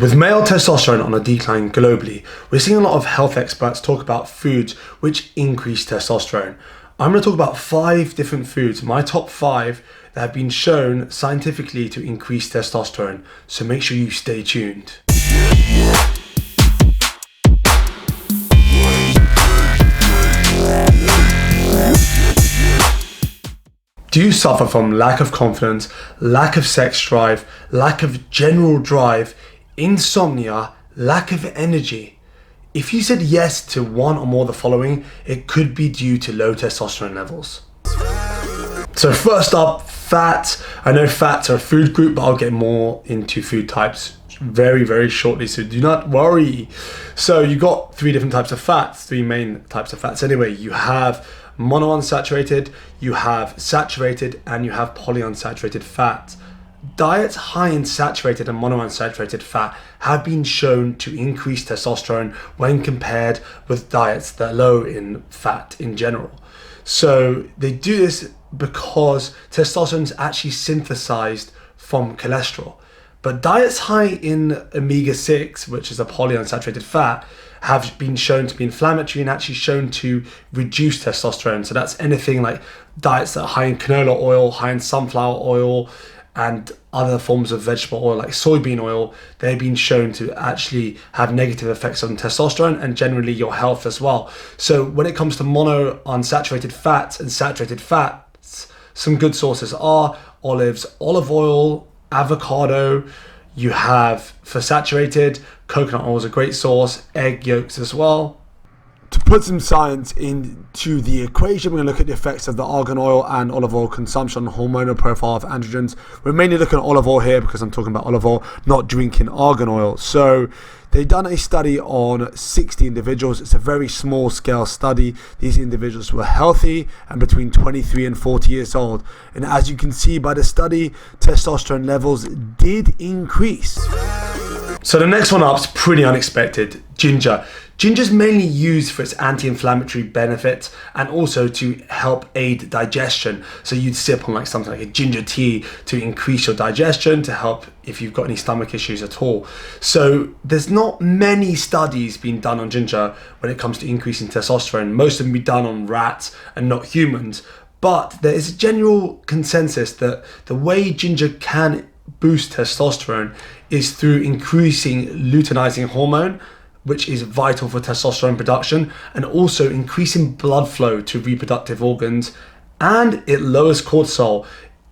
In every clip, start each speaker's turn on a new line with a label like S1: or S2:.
S1: With male testosterone on a decline globally, we're seeing a lot of health experts talk about foods which increase testosterone. I'm going to talk about 5 different foods, my top 5, that have been shown scientifically to increase testosterone. So make sure you stay tuned. Do you suffer from lack of confidence, lack of sex drive, lack of general drive, insomnia, lack of energy? If you said yes to one or more of the following, it could be due to low testosterone levels. So first up, fat. I know fats are a food group, but I'll get more into food types very shortly, so do not worry. So you got 3 different types of fats, 3 main types of fats anyway. You have monounsaturated, you have saturated, and you have polyunsaturated fat. Diets high in saturated and monounsaturated fat have been shown to increase testosterone when compared with diets that are low in fat in general. So they do this because testosterone is actually synthesized from cholesterol. But diets high in omega-6, which is a polyunsaturated fat, have been shown to be inflammatory and actually shown to reduce testosterone. So that's anything like diets that are high in canola oil, high in sunflower oil, and other forms of vegetable oil like soybean oil. They've been shown to actually have negative effects on testosterone and generally your health as well. So when it comes to monounsaturated fats and saturated fats, some good sources are olives, olive oil, avocado. You have, for saturated, coconut oil is a great source, egg yolks as well. To put some science into the equation, we're going to look at the effects of the argan oil and olive oil consumption on the hormonal profile of androgens. We're mainly looking at olive oil here because I'm talking about olive oil, not drinking argan oil. So they've done a study on 60 individuals. It's a very small scale study. These individuals were healthy and between 23 and 40 years old. And as you can see by the study, testosterone levels did increase. So the next one up is pretty unexpected, ginger. Ginger is mainly used for its anti-inflammatory benefits and also to help aid digestion. So you'd sip on like something like a ginger tea to increase your digestion, to help if you've got any stomach issues at all. So there's not many studies being done on ginger when it comes to increasing testosterone. Most of them be done on rats and not humans. But there is a general consensus that the way ginger can boost testosterone is through increasing luteinizing hormone, which is vital for testosterone production, and also increasing blood flow to reproductive organs, and it lowers cortisol.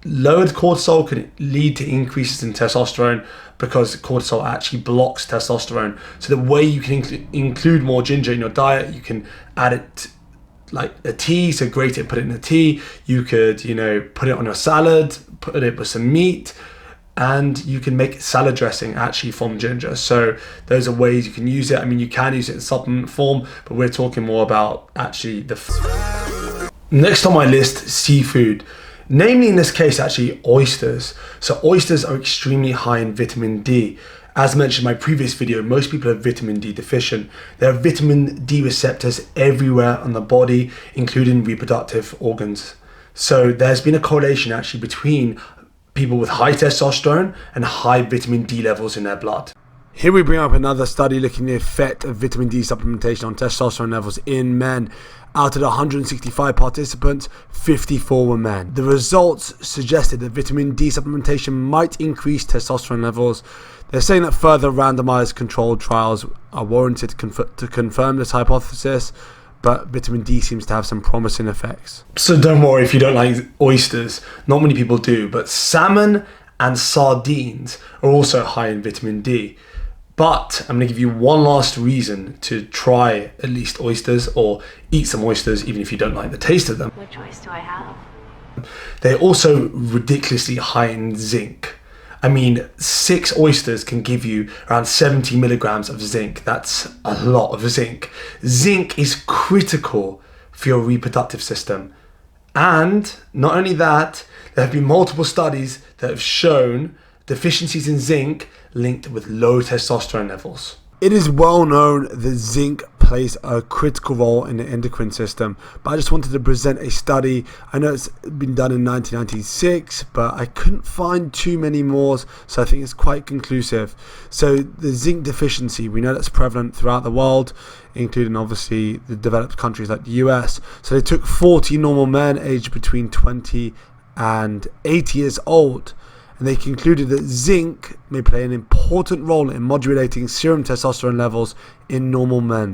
S1: Lowered cortisol can lead to increases in testosterone because cortisol actually blocks testosterone. So the way you can include more ginger in your diet, you can add it like a tea, so grate it, put it in a tea. You could, put it on your salad, put it with some meat, and you can make salad dressing actually from ginger. So those are ways you can use it. I mean, you can use it in supplement form, but we're talking more about actually Next on my list, seafood. Namely in this case, actually oysters. So oysters are extremely high in vitamin D. As mentioned in my previous video, most people are vitamin D deficient. There are vitamin D receptors everywhere on the body, including reproductive organs. So there's been a correlation actually between people with high testosterone and high vitamin D levels in their blood. Here we bring up another study looking at the effect of vitamin D supplementation on testosterone levels in men. Out of the 165 participants, 54 were men. The results suggested that vitamin D supplementation might increase testosterone levels. They're saying that further randomized controlled trials are warranted to confirm this hypothesis, but vitamin D seems to have some promising effects. So don't worry if you don't like oysters. Not many people do, but salmon and sardines are also high in vitamin D. But I'm going to give you one last reason to try at least oysters or eat some oysters, even if you don't like the taste of them.
S2: What choice do I have?
S1: They're also ridiculously high in zinc. I mean, 6 oysters can give you around 70 milligrams of zinc. That's a lot of zinc. Zinc is critical for your reproductive system. And not only that, there have been multiple studies that have shown deficiencies in zinc linked with low testosterone levels. It is well known that zinc plays a critical role in the endocrine system. But I just wanted to present a study. I know it's been done in 1996, but I couldn't find too many more, so I think it's quite conclusive. So the zinc deficiency, we know that's prevalent throughout the world, including obviously the developed countries like the US. So they took 40 normal men aged between 20 and 80 years old, and they concluded that zinc may play an important role in modulating serum testosterone levels in normal men.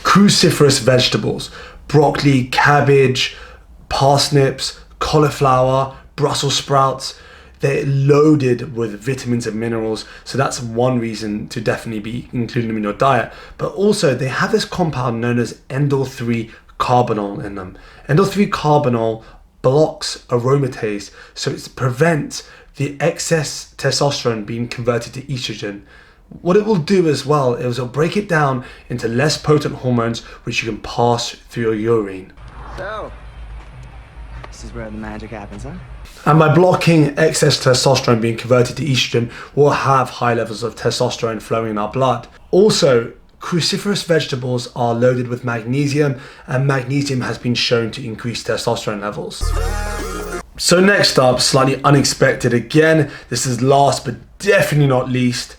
S1: Cruciferous vegetables, broccoli, cabbage, parsnips, cauliflower, Brussels sprouts, they're loaded with vitamins and minerals, so that's one reason to definitely be including them in your diet. But also they have this compound known as endothelin-carbinol in them. Endothelin-carbinol blocks aromatase, so it prevents the excess testosterone being converted to estrogen. What it will do as well is it'll break it down into less potent hormones which you can pass through your urine.
S2: So, this is where the magic happens, huh?
S1: And by blocking excess testosterone being converted to estrogen, we'll have high levels of testosterone flowing in our blood. Also, cruciferous vegetables are loaded with magnesium, and magnesium has been shown to increase testosterone levels. So next up, slightly unexpected again, this is last but definitely not least,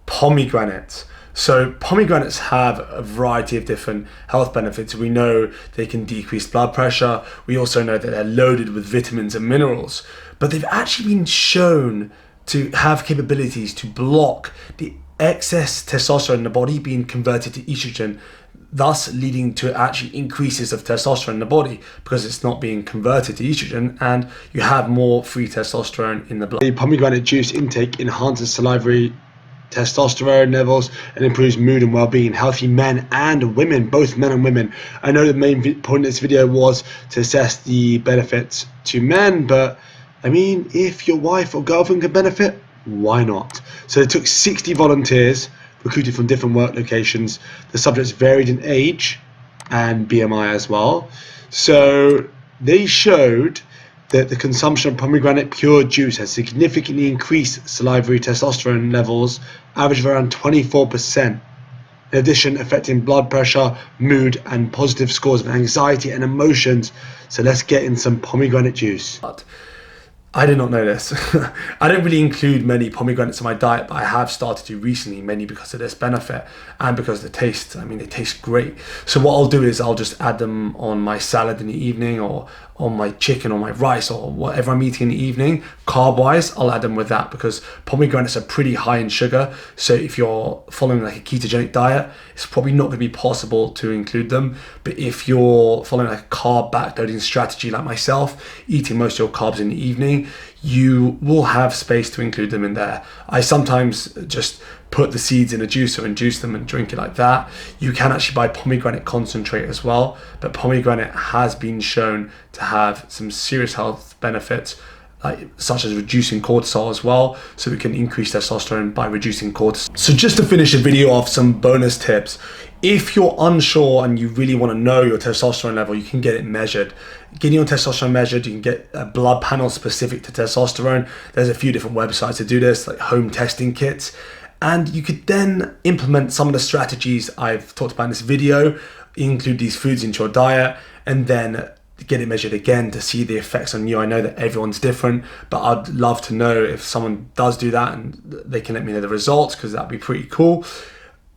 S1: pomegranates. So pomegranates have a variety of different health benefits. We know they can decrease blood pressure. We also know that they're loaded with vitamins and minerals, but they've actually been shown to have capabilities to block the excess testosterone in the body being converted to estrogen, thus leading to actually increases of testosterone in the body because it's not being converted to estrogen and you have more free testosterone in the blood. The pomegranate juice intake enhances salivary testosterone levels and improves mood and well-being in healthy men and women, both men and women. I know the main point of this video was to assess the benefits to men, but I mean, if your wife or girlfriend can benefit, why not? So they took 60 volunteers recruited from different work locations. The subjects varied in age and BMI as well. So they showed that the consumption of pomegranate pure juice has significantly increased salivary testosterone levels, average of around 24%. In addition, affecting blood pressure, mood, and positive scores of anxiety and emotions. So let's get in some pomegranate juice. I did not know this. I don't really include many pomegranates in my diet, but I have started to recently, mainly because of this benefit and because of the taste. I mean, they taste great. So what I'll do is I'll just add them on my salad in the evening or on my chicken or my rice or whatever I'm eating in the evening. Carb-wise, I'll add them with that because pomegranates are pretty high in sugar. So if you're following like a ketogenic diet, it's probably not going to be possible to include them. But if you're following like a carb backloading strategy like myself, eating most of your carbs in the evening, you will have space to include them in there. I sometimes just put the seeds in a juicer and juice them and drink it like that. You can actually buy pomegranate concentrate as well, but pomegranate has been shown to have some serious health benefits, such as reducing cortisol as well, so we can increase testosterone by reducing cortisol. So just to finish the video off, some bonus tips. If you're unsure and you really want to know your testosterone level, you can get it measured. Getting your testosterone measured, you can get a blood panel specific to testosterone. There's a few different websites to do this, like home testing kits. And you could then implement some of the strategies I've talked about in this video, include these foods into your diet, and then get it measured again to see the effects on you. I know that everyone's different, but I'd love to know if someone does do that and they can let me know the results, because that'd be pretty cool.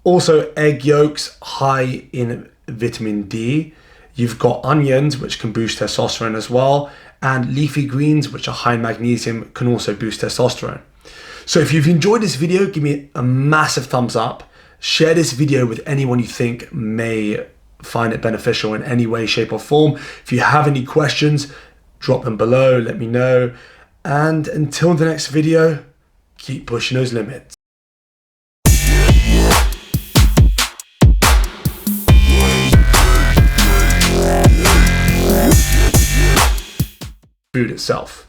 S1: Also, egg yolks, high in vitamin D. You've got onions, which can boost testosterone as well, and leafy greens, which are high in magnesium, can also boost testosterone. So if you've enjoyed this video, give me a massive thumbs up. Share this video with anyone you think may find it beneficial in any way, shape or form. If you have any questions, drop them below, let me know. And until the next video, keep pushing those limits. Food itself.